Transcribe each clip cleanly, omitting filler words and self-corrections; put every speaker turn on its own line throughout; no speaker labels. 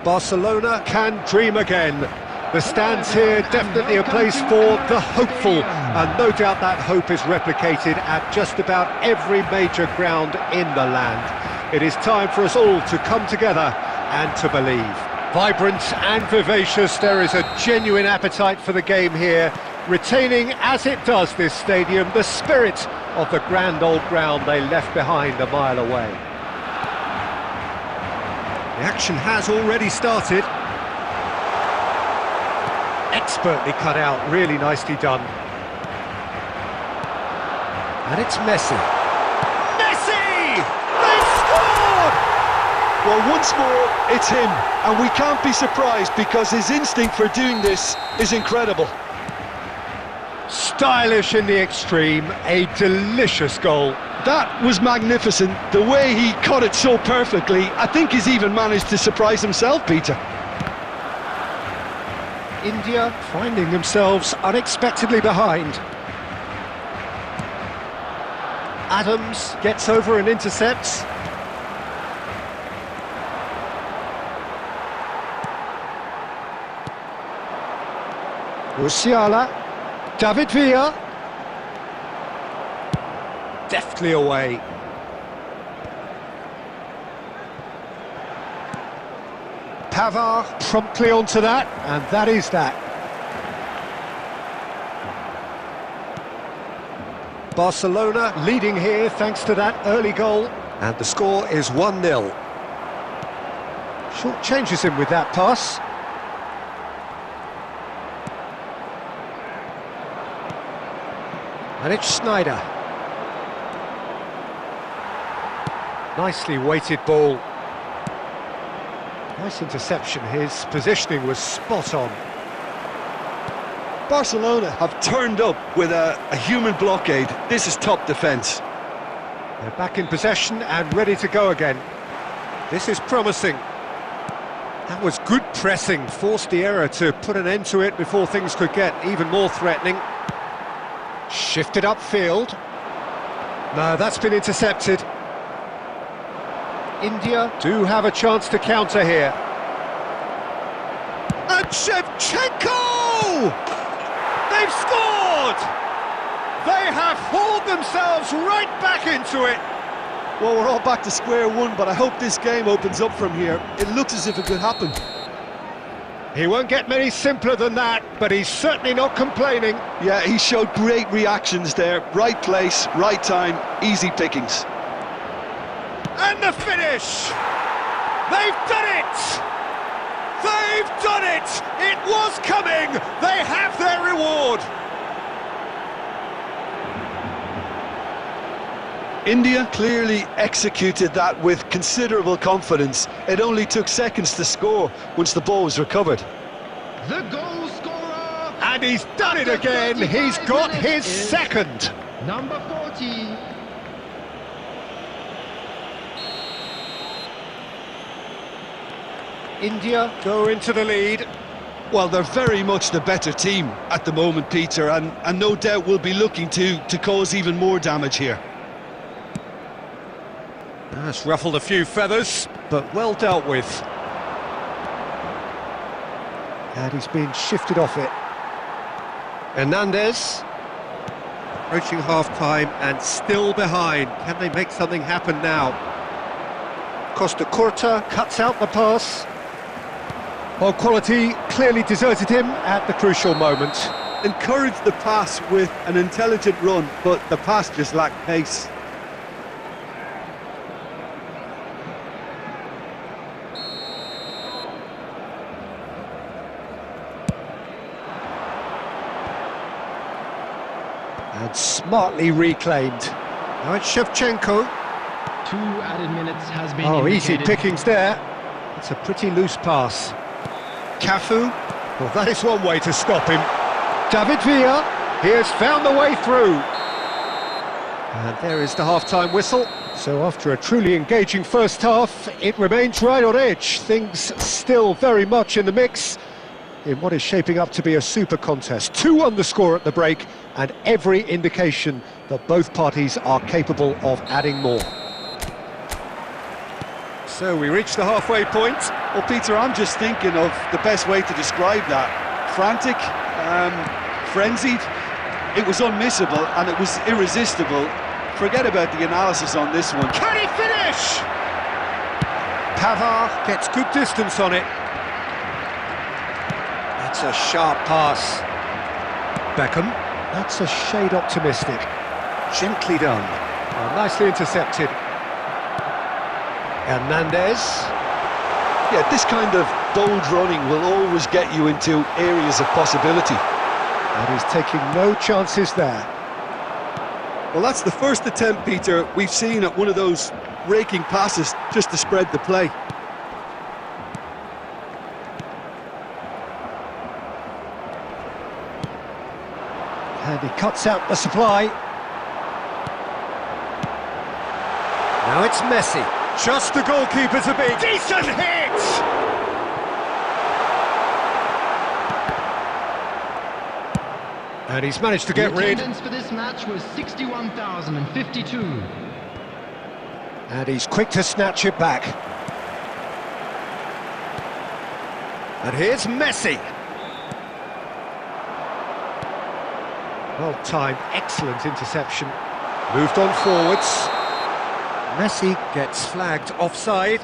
Barcelona can dream again. The stands here, definitely a place for the hopeful, and no doubt that hope is replicated at just about every major ground in the land. It is time for us all to come together and to believe. Vibrant and vivacious, there is a genuine appetite for the game here, retaining, as it does this stadium, the spirit of the grand old ground they left behind a mile away. The action has already started. Expertly cut out, really nicely done. And it's Messi. Messi! They've scored!
Well, once more, it's him, and we can't be surprised because his instinct for doing this is incredible.
Stylish in the extreme, a delicious goal.
That was magnificent. The way he cut it so perfectly, I think he's even managed to surprise himself, Peter.
India finding themselves unexpectedly behind. Adams gets over and intercepts. Musiala, David Villa. Deftly away. Pavard promptly onto that, and that is that. Barcelona leading here thanks to that early goal, and the score is 1-0. Short changes him with that pass. And it's Sneijder. Nicely weighted ball. Nice interception, his positioning was spot on.
Barcelona have turned up with a human blockade. This is top defence.
They're back in possession and ready to go again. This is promising. That was good pressing, forced the error to put an end to it before things could get even more threatening. Shifted upfield. No, that's been intercepted. India do have a chance to counter here. And Shevchenko! They've scored! They have hauled themselves right back into it.
Well, we're all back to square one, but I hope this game opens up from here. It looks as if it could happen.
He won't get many simpler than that, but he's certainly not complaining.
Yeah, he showed great reactions there. Right place, right time, easy pickings.
And the finish! They've done it! They've done it! It was coming! They have their reward!
India clearly executed that with considerable confidence. It only took seconds to score once the ball was recovered.
The goal scorer!
And he's done it again! He's got his second!
Number 40.
India go into the lead.
Well, they're very much the better team at the moment, Peter, and no doubt will be looking to cause even more damage here.
That's ruffled a few feathers, but well dealt with. And he's been shifted off it. Hernandez approaching half-time and still behind. Can they make something happen now? Costa Curta cuts out the pass. Well, quality clearly deserted him at the crucial moment.
Encouraged the pass with an intelligent run, but the pass just lacked pace.
And smartly reclaimed. Now it's Shevchenko.
2 added minutes has been
Easy
indicated.
pickings there. It's a pretty loose pass. Cafu. Well, that is one way to stop him. David Villa. He has found the way through. And there is the half-time whistle. So after a truly engaging first half, it remains right on edge. Things still very much in the mix in what is shaping up to be a super contest. 2 on the score at the break, and every indication that both parties are capable of adding more. So we reach the halfway point.
Well, Peter, I'm just thinking of the best way to describe that. Frantic, frenzied. It was unmissable and it was irresistible. Forget about the analysis on this one.
Can he finish? Pavard gets good distance on it. That's a sharp pass. Beckham, that's a shade optimistic. Gently done. Well, nicely intercepted. Hernandez.
Yeah, this kind of bold running will always get you into areas of possibility.
And he's taking no chances there.
Well, that's the first attempt, Peter, we've seen at one of those raking passes just to spread the play.
And he cuts out the supply. Now it's Messi. Just the goalkeeper to beat. Decent hit! And he's managed to get
The
rid.
attendance for this match was 61,052.
And he's quick to snatch it back. And here's Messi. Well timed, excellent interception. Moved on forwards. Messi gets flagged offside.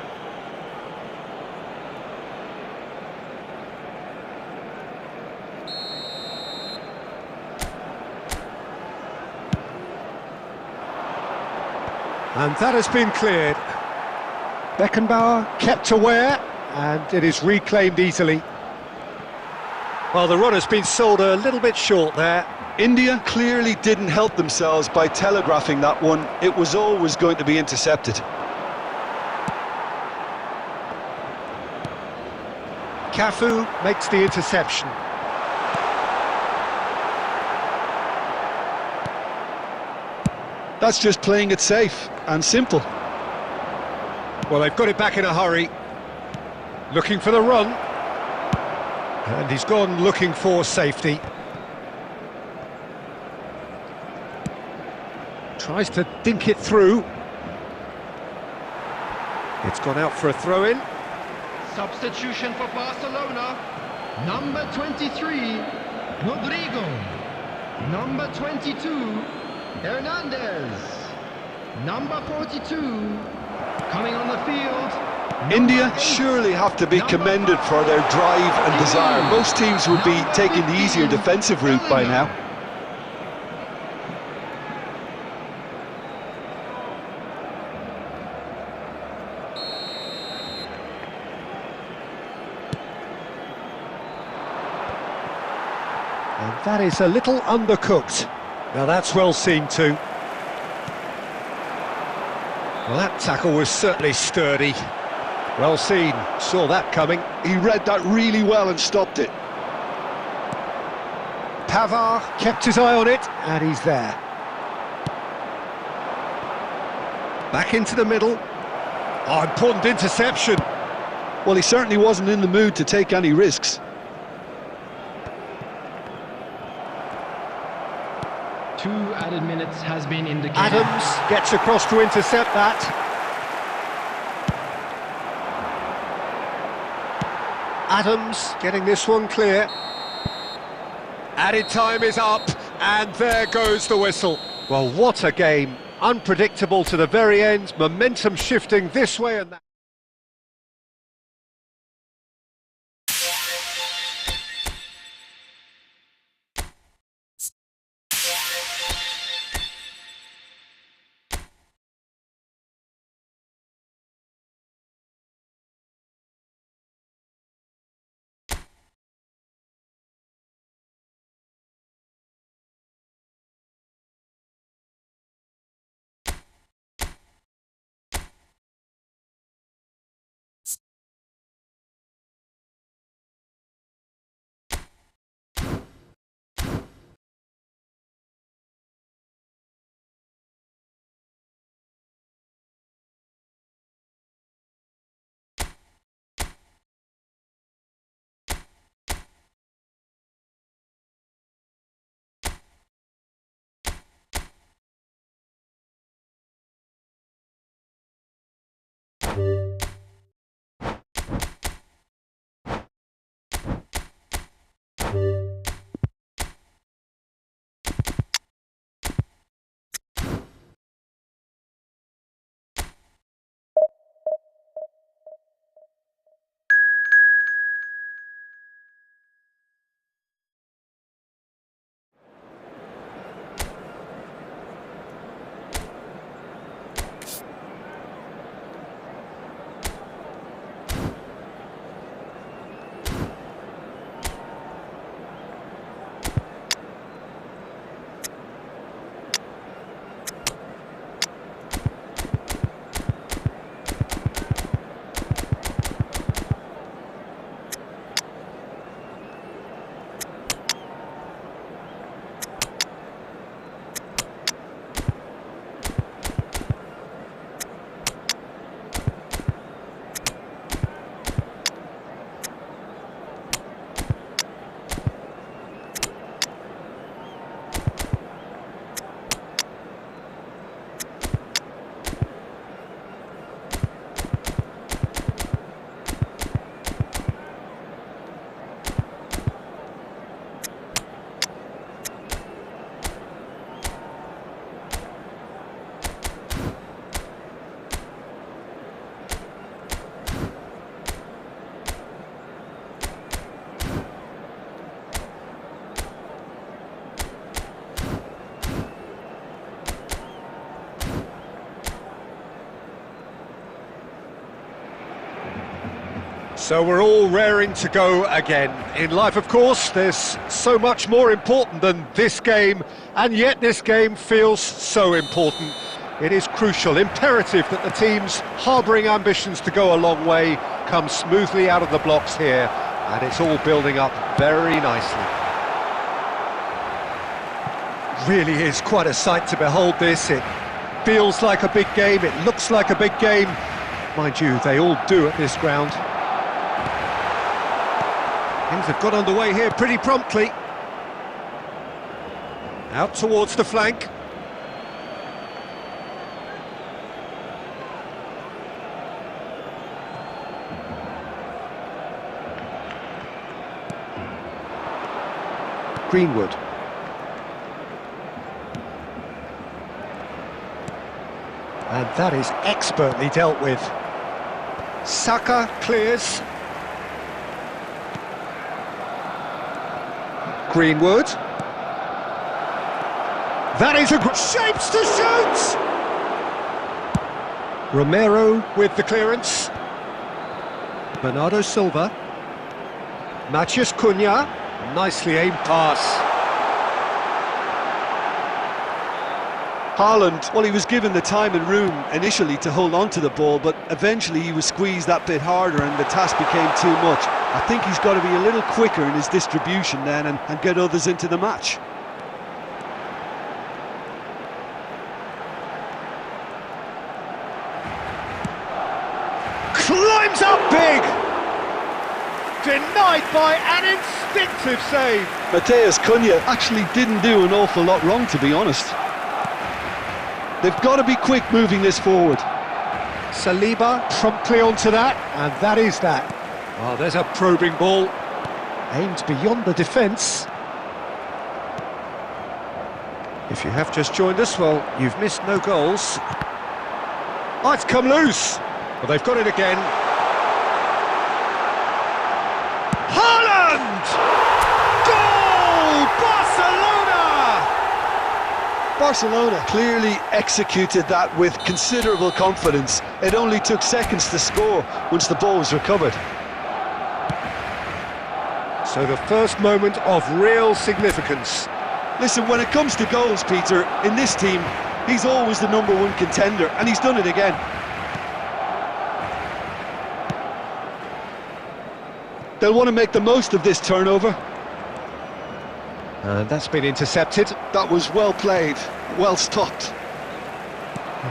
And that has been cleared. Beckenbauer kept aware, and it is reclaimed easily. Well, the run has been sold a little bit short there.
India clearly didn't help themselves by telegraphing that one. It was always going to be intercepted.
Cafu makes the interception.
That's just playing it safe and simple.
Well, they've got it back in a hurry. Looking for the run. And he's gone looking for safety. Tries to dink it through. It's gone out for a throw-in.
Substitution for Barcelona. Number 23, Rodrigo. Number 22, Hernandez. Number 42, coming on the field.
India surely have to be commended for their drive and desire. Most teams would be taking the easier defensive route by now.
And that is a little undercooked. Now that's well seen too. Well, that tackle was certainly sturdy. Well seen, saw that coming.
He read that really well and stopped it.
Pavard kept his eye on it, and he's there. Back into the middle. Oh, important interception.
Well, he certainly wasn't in the mood to take any risks.
Two added minutes has been indicated.
Adams gets across to intercept that. Adams getting this one clear. Added time is up, and there goes the whistle. Well, what a game. Unpredictable to the very end, momentum shifting this way and that. So we're all raring to go again. In life, of course, there's so much more important than this game, and yet this game feels so important. It is crucial, imperative that the teams harbouring ambitions to go a long way come smoothly out of the blocks here, and it's all building up very nicely. Really is quite a sight to behold this. It feels like a big game, it looks like a big game. Mind you, they all do at this ground. Things have got underway here pretty promptly. Out towards the flank. Greenwood. And that is expertly dealt with. Saka clears. Greenwood. That is a good shapes to shoot! Romero with the clearance. Bernardo Silva. Matheus Cunha. Nicely aimed pass.
Haaland, well, he was given the time and room initially to hold on to the ball, but eventually he was squeezed that bit harder and the task became too much. I think he's got to be a little quicker in his distribution then and get others into the match.
Climbs up big! Denied by an instinctive save.
Matheus Cunha actually didn't do an awful lot wrong, to be honest. They've got to be quick moving this forward.
Saliba promptly onto that, and that is that. Oh, there's a probing ball. Aimed beyond the defence. If you have just joined us, well, you've missed no goals. Oh, it's come loose. Well, they've got it again. Haaland! Goal! Barcelona!
Barcelona clearly executed that with considerable confidence. It only took seconds to score once the ball was recovered.
So the first moment of real significance.
Listen, when it comes to goals, Peter, in this team, he's always the #1 contender, and he's done it again. They'll want to make the most of this turnover.
And that's been intercepted.
That was well played, well stopped.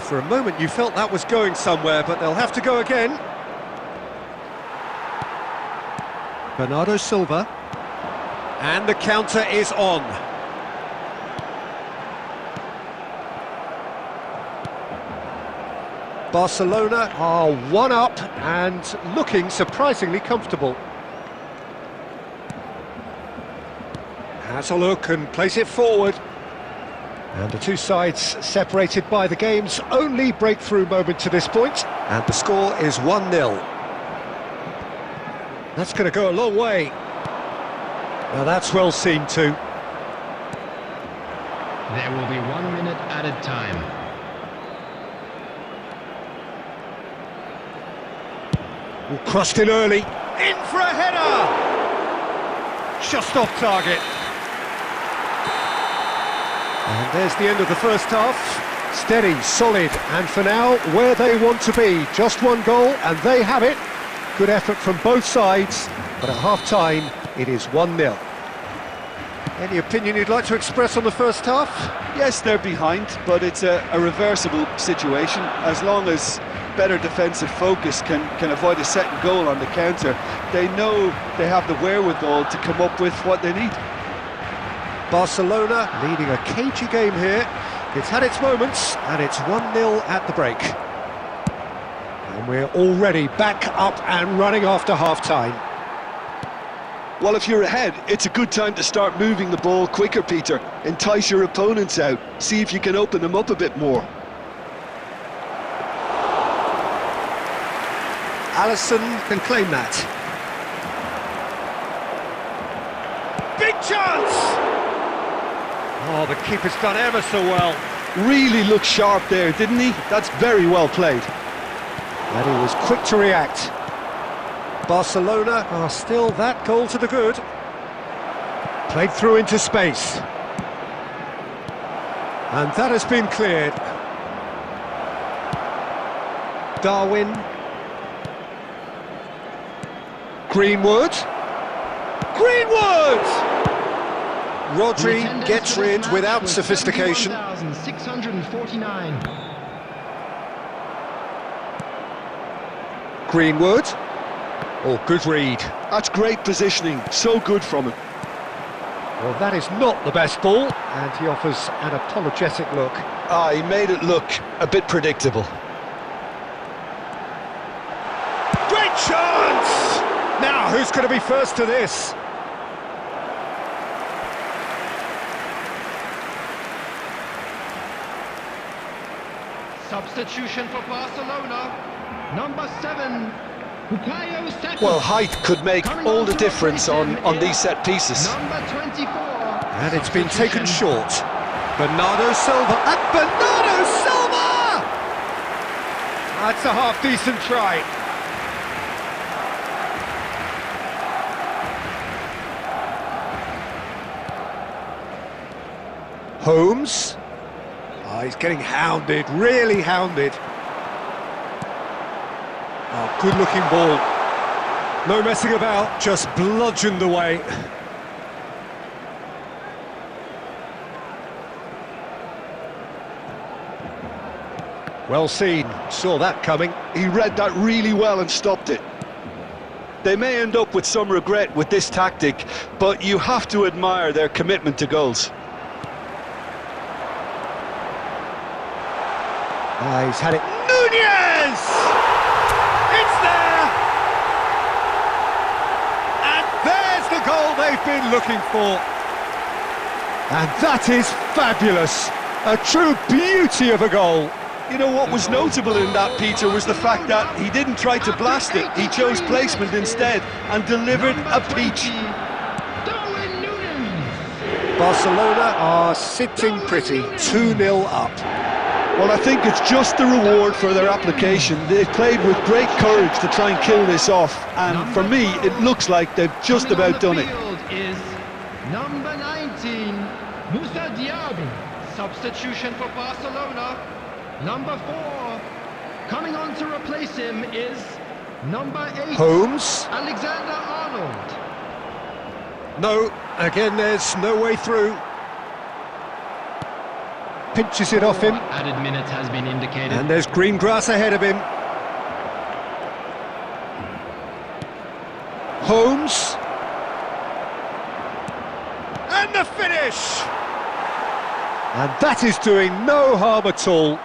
For a moment you felt that was going somewhere, but they'll have to go again. Bernardo Silva. And the counter is on. Barcelona are one up and looking surprisingly comfortable. Has a look and plays it forward. And the two sides separated by the game's only breakthrough moment to this point. And the score is 1-0. That's going to go a long way. Now that's well seen too.
There will be 1 minute added time.
Crossed in early. In for a header! Just off target. And there's the end of the first half. Steady, solid, and for now, where they want to be. Just one goal, and they have it. Good effort from both sides, but at half-time, it is 1-0. Any opinion you'd like to express on the first half?
Yes, they're behind, but it's a reversible situation. As long as better defensive focus can avoid a second goal on the counter, they know they have the wherewithal to come up with what they need.
Barcelona leading a cagey game here. It's had its moments, and it's 1-0 at the break. And we're already back up and running after half-time.
Well, if you're ahead, it's a good time to start moving the ball quicker, Peter. Entice your opponents out. See if you can open them up a bit more.
Alisson can claim that. Big chance! Oh, the keeper's done ever so well.
Really looked sharp there, didn't he? That's very well played.
And he was quick to react. Barcelona are still that goal to the good. Played through into space. And that has been cleared. Darwin. Greenwood. Greenwood! Rodri gets rid without sophistication.
649.
Greenwood. Oh, good read.
That's great positioning, so good from him.
Well, that is not the best ball, and he offers an apologetic look.
He made it look a bit predictable.
Great chance! Now, who's going to be first to this?
Substitution for Barcelona. Number 7.
Well, height could make all the difference on these set pieces.
Number 24.
And it's been taken short. Bernardo Silva. And Bernardo Silva! That's a half-decent try. Holmes. Oh, he's getting hounded, really hounded. Oh, good-looking ball. No messing about, just bludgeoned away. Well seen, saw that coming.
He read that really well and stopped it. They may end up with some regret with this tactic, but you have to admire their commitment to goals.
He's had it. Nunez! It's there! And there's the goal they've been looking for. And that is fabulous. A true beauty of a goal.
You know what was notable in that, Peter, was the fact that he didn't try to blast it. He chose placement instead and delivered a peach.
Barcelona are sitting pretty, 2-0 up.
Well, I think it's just the reward for their application. They played with great courage to try and kill this off, and for me, it looks like they've just about done it.
Is number 19, Moussa Diaby. Substitution for Barcelona. Number 4, coming on to replace him is number 8,
Holmes.
Alexander Arnold.
No, again there's no way through. Pinches it off him.
Added minutes has been indicated.
And there's green grass ahead of him. Holmes. And the finish! And that is doing no harm at all.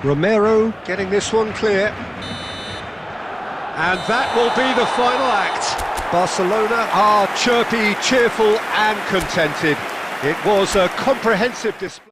Romero getting this one clear. And that will be the final act. Barcelona are chirpy, cheerful and contented. It was a comprehensive display.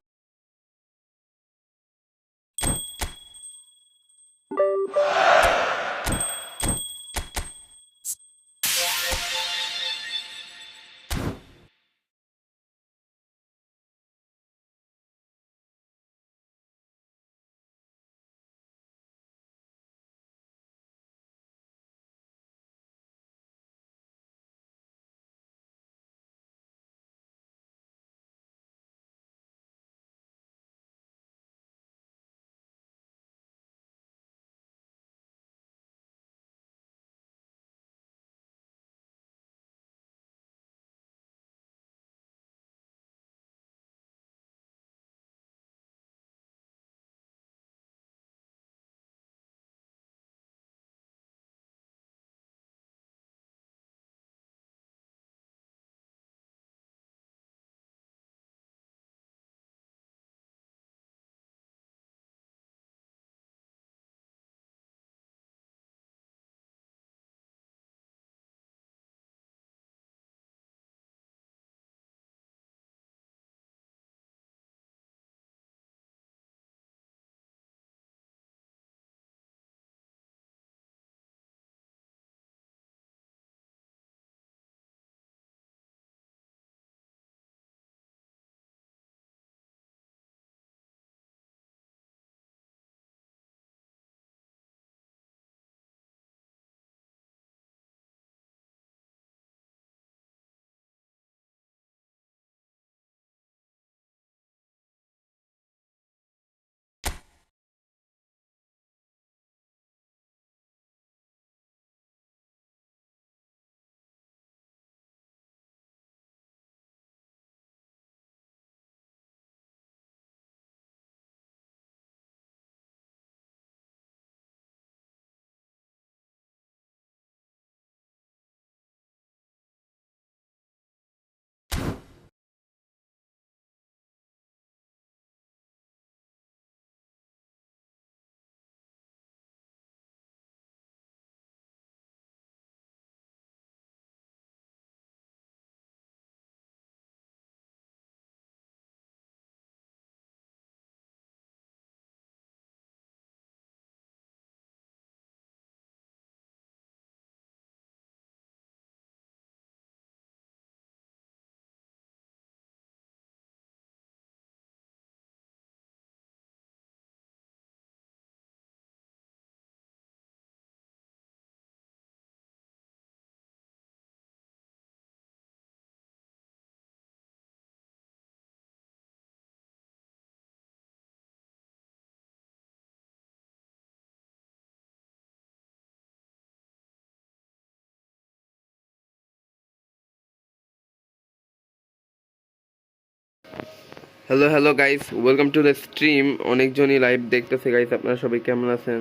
Hello guys, welcome to the stream. অনেকজনই live দেখতেছে guys, আপনারা সবাই কেমন আছেন?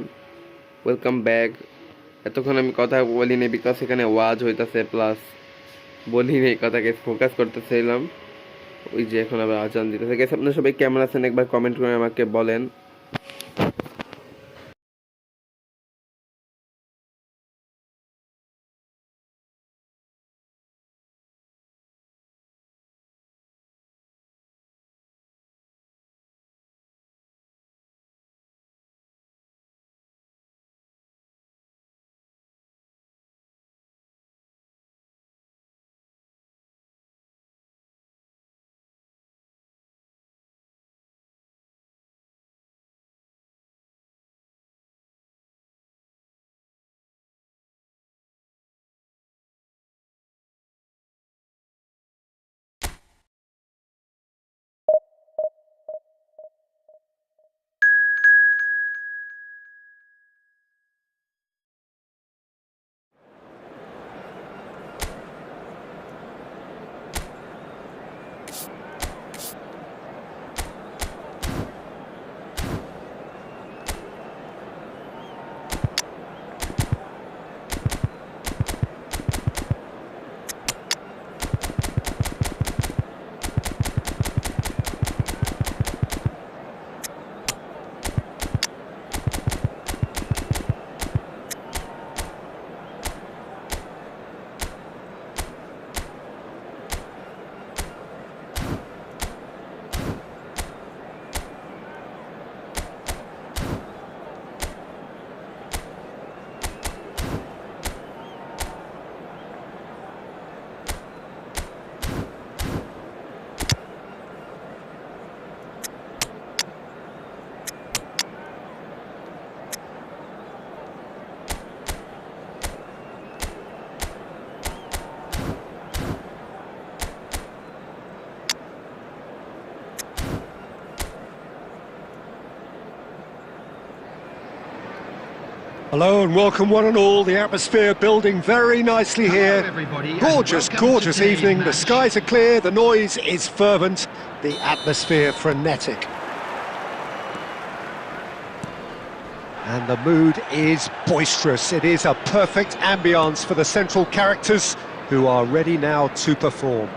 Welcome back. এতক্ষণ আমি কথা বলিনি বিকজ এখানে ওয়াজ হইতাছে, প্লাস বলিনি কথাকে ফোকাস করতেছিলাম। ওই যে এখন আবার আজান দিতেছে গাইস। আপনারা সবাই কেমন আছেন একবার কমেন্ট করে আমাকে বলেন।
Hello and welcome one and all. The atmosphere building very nicely here. Gorgeous evening. The skies are clear, the noise is fervent, the atmosphere frenetic. And the mood is boisterous. It is a perfect ambience for the central characters who are ready now to perform.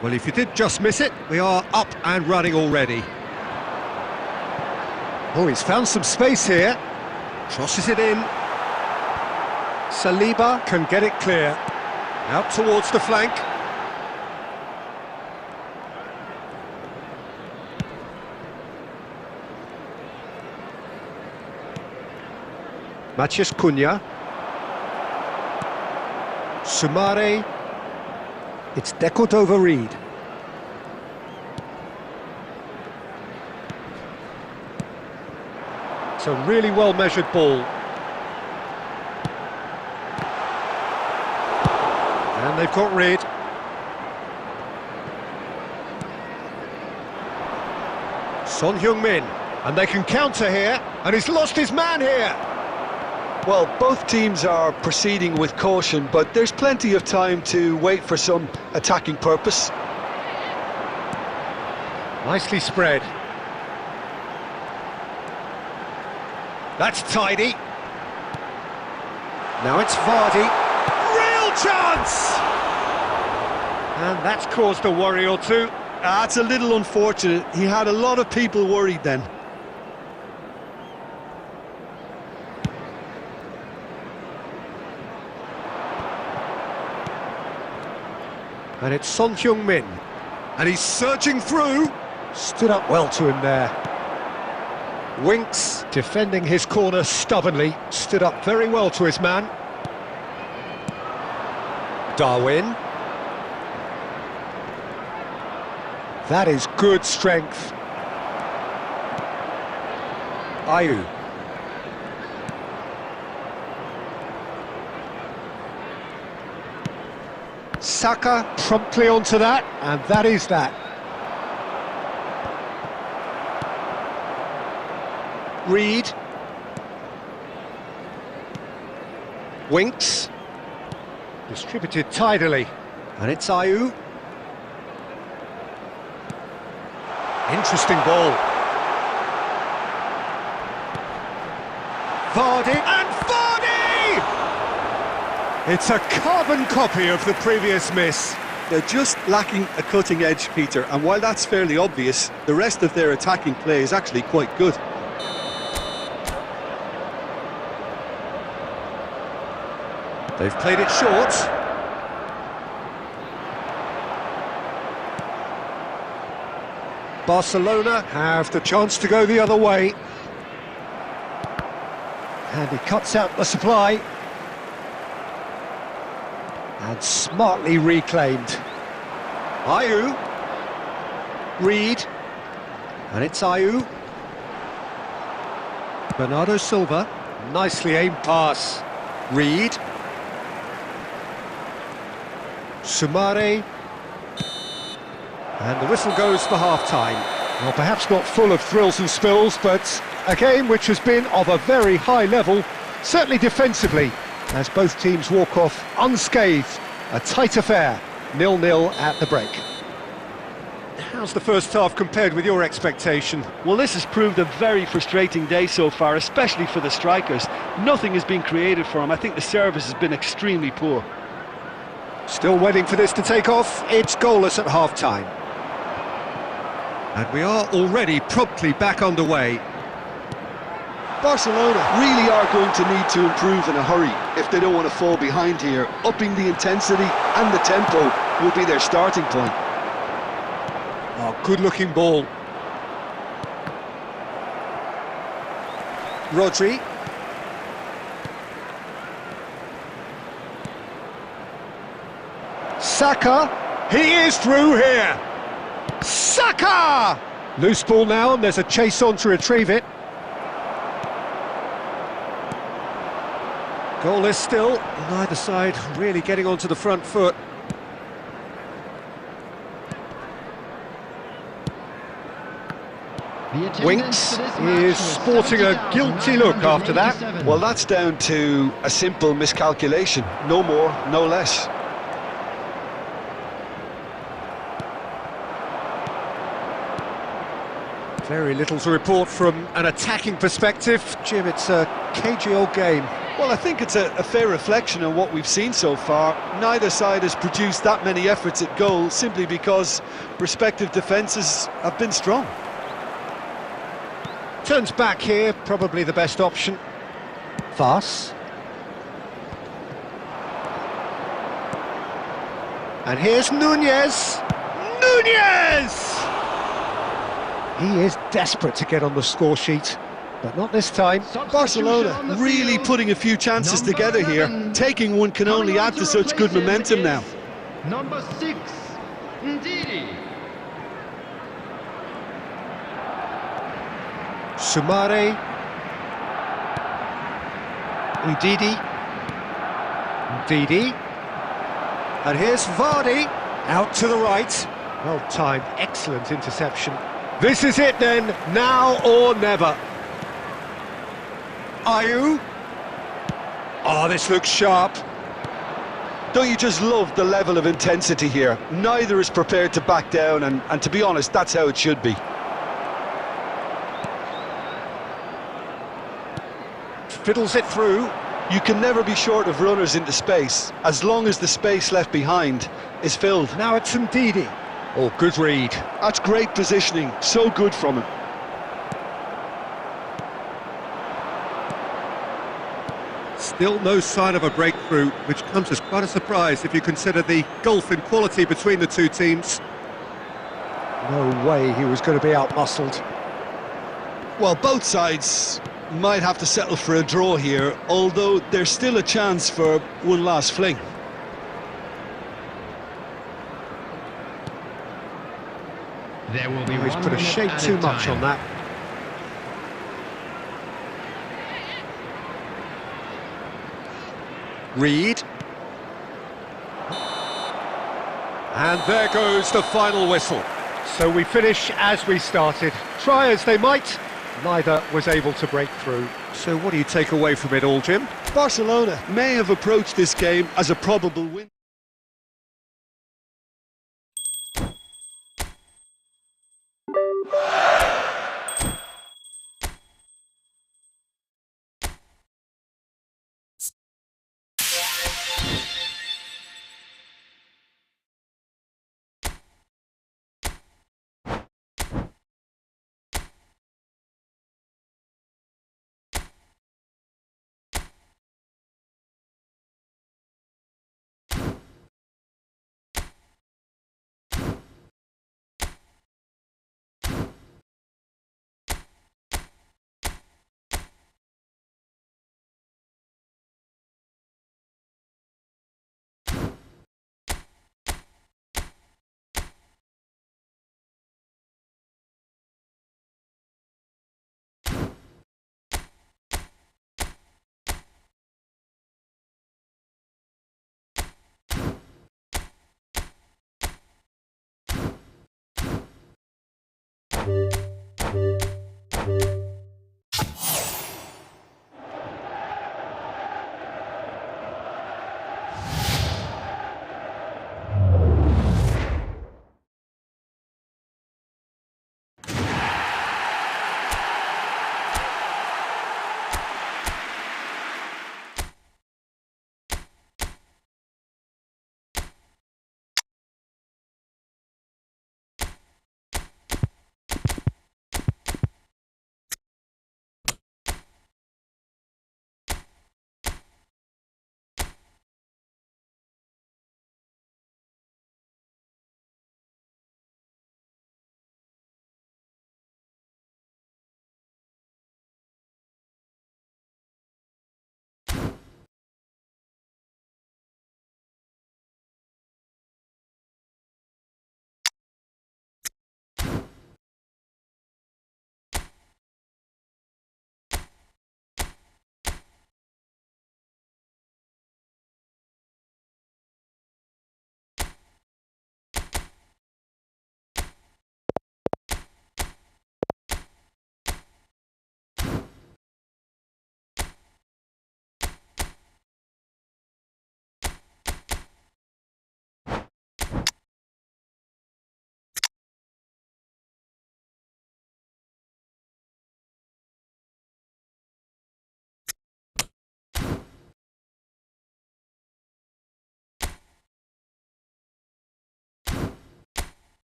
Well, if you did just miss it, we are up and running already. Oh, he's found some space here. Crosses it in. Saliba can get it clear. Out towards the flank. Matías Cunha. Sumare. It's deckled over Reed. It's a really well-measured ball. And they've got Reed. Son Heung-min. And they can counter here. And he's lost his man here.
Well, both teams are proceeding with caution, but there's plenty of time to wait for some attacking purpose.
Nicely spread. That's tidy. Now it's Vardy. Real chance! And that's caused a worry or two.
That's a little unfortunate. He had a lot of people worried then.
And it's Son Heung-min. And he's surging through. Stood up well to him there. Winks, defending his corner stubbornly, stood up very well to his man. Darwin. That is good strength. Ayew. Saka promptly onto that, and that is that. Reed. Winks. Distributed tidily. And it's Ayew. Interesting ball. Vardy, and Vardy! It's a carbon copy of the previous miss.
They're just lacking a cutting edge, Peter, and while that's fairly obvious, the rest of their attacking play is actually quite good.
They've played it short. Barcelona have the chance to go the other way. And he cuts out the supply. And smartly reclaimed. Ayew. Reed. And it's Ayew. Bernardo Silva. Nicely aimed pass. Reed. Sumare. And the whistle goes for half-time. Well, perhaps not full of thrills and spills, but a game which has been of a very high level, certainly defensively, as both teams walk off unscathed. A tight affair, 0-0 at the break. How's the first half compared with your expectation?
Well, this has proved a very frustrating day so far, especially for the strikers. Nothing has been created for them. I think the service has been extremely poor.
Still waiting for this to take off. It's goalless at half-time. And we are already promptly back underway.
Barcelona really are going to need to improve in a hurry if they don't want to fall behind here. Upping the intensity and the tempo will be their starting point.
Oh, good-looking ball. Rodri. Saka. He is through here. Saka! Loose ball now, and there's a chase on to retrieve it. Goalless still, neither side really getting onto the front foot. Winks is sporting a guilty look after that.
Well, that's down to a simple miscalculation. No more, no less.
Very little to report from an attacking perspective. Jim, it's a cagey old game.
Well, I think it's a fair reflection on what we've seen so far. Neither side has produced that many efforts at goal simply because respective defences have been strong.
Turns back here, probably the best option. Vas. And here's Nunez. Nunez! He is desperate to get on the score sheet, but not this time.
Barcelona really putting a few chances together here. Taking one can only add to such good momentum now.
Number 6, Ndidi.
Sumare. Ndidi. Ndidi. And here's Vardy. Out to the right. Well timed, excellent interception. This is it then, now or never. Ayew. Oh, this looks sharp.
Don't you just love the level of intensity here? Neither is prepared to back down, and to be honest, that's how it should be.
Fiddles it through.
You can never be short of runners into space, as long as the space left behind is filled.
Now it's Ndidi. Oh, good read.
That's great positioning, so good from him.
Still no sign of a breakthrough, which comes as quite a surprise if you consider the gulf in quality between the two teams. No way he was going to be out-muscled.
Well, both sides might have to settle for a draw here, although there's still a chance for one last fling.
There will be
He's
one
put a
minute
shade
at
too
a
much
time.
on that. Reed. And there goes the final whistle. So we finish as we started. Try as they might, neither was able to break through. So what do you take away from it all, Jim?
Barcelona may have approached this game as a probable win.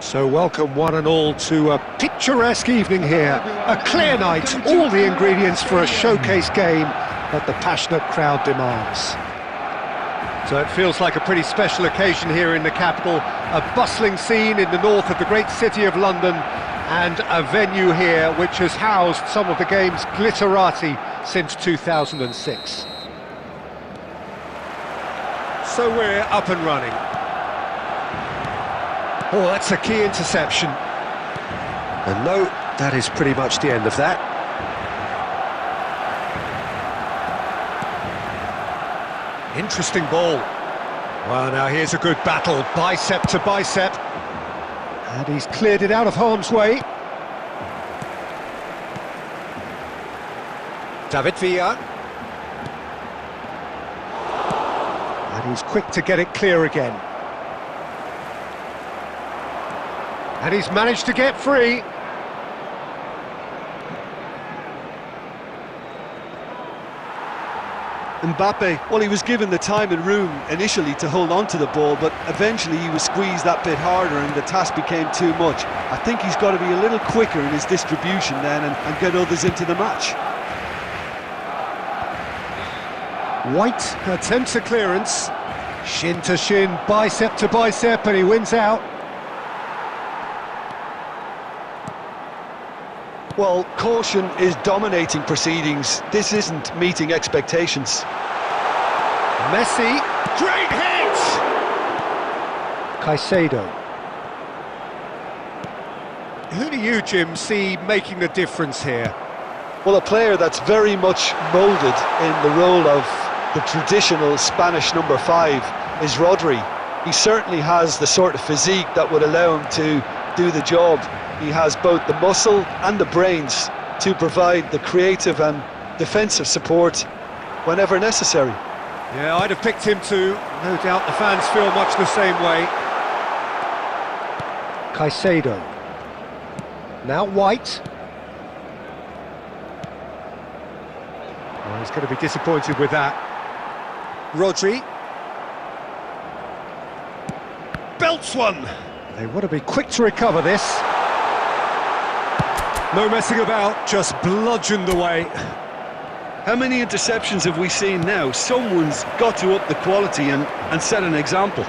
So welcome one and all to a picturesque evening here. A clear night, all the ingredients for a showcase game that the passionate crowd demands. So it feels like a pretty special occasion here in the capital. A bustling scene in the north of the great city of London, and a venue here which has housed some of the game's glitterati since 2006. So we're up and running. Oh, that's a key interception. And no, that is pretty much the end of that. Interesting ball. Well, now here's a good battle, bicep to bicep. And he's cleared it out of harm's way. David Villa. And he's quick to get it clear again. And he's managed to get free.
Mbappe, well, he was given the time and room initially to hold on to the ball, but eventually he was squeezed that bit harder and the task became too much. I think he's got to be a little quicker in his distribution then and get others into the match.
White attempts a clearance. Shin to shin, bicep to bicep, and he wins out.
Well, caution is dominating proceedings. This isn't meeting expectations.
Messi, great hit! Caicedo. Who do you, Jim, see making the difference here?
Well, a player that's very much moulded in the role of the traditional Spanish number 5 is Rodri. He certainly has the sort of physique that would allow him to do the job. He has both the muscle and the brains to provide the creative and defensive support whenever necessary.
Yeah, I'd have picked him too. No doubt the fans feel much the same way. Caicedo. Now White. Oh, he's going to be disappointed with that. Rodri. Belts one. They want to be quick to recover this. No messing about, just bludgeoned away.
How many interceptions have we seen now? Someone's got to up the quality and set an example.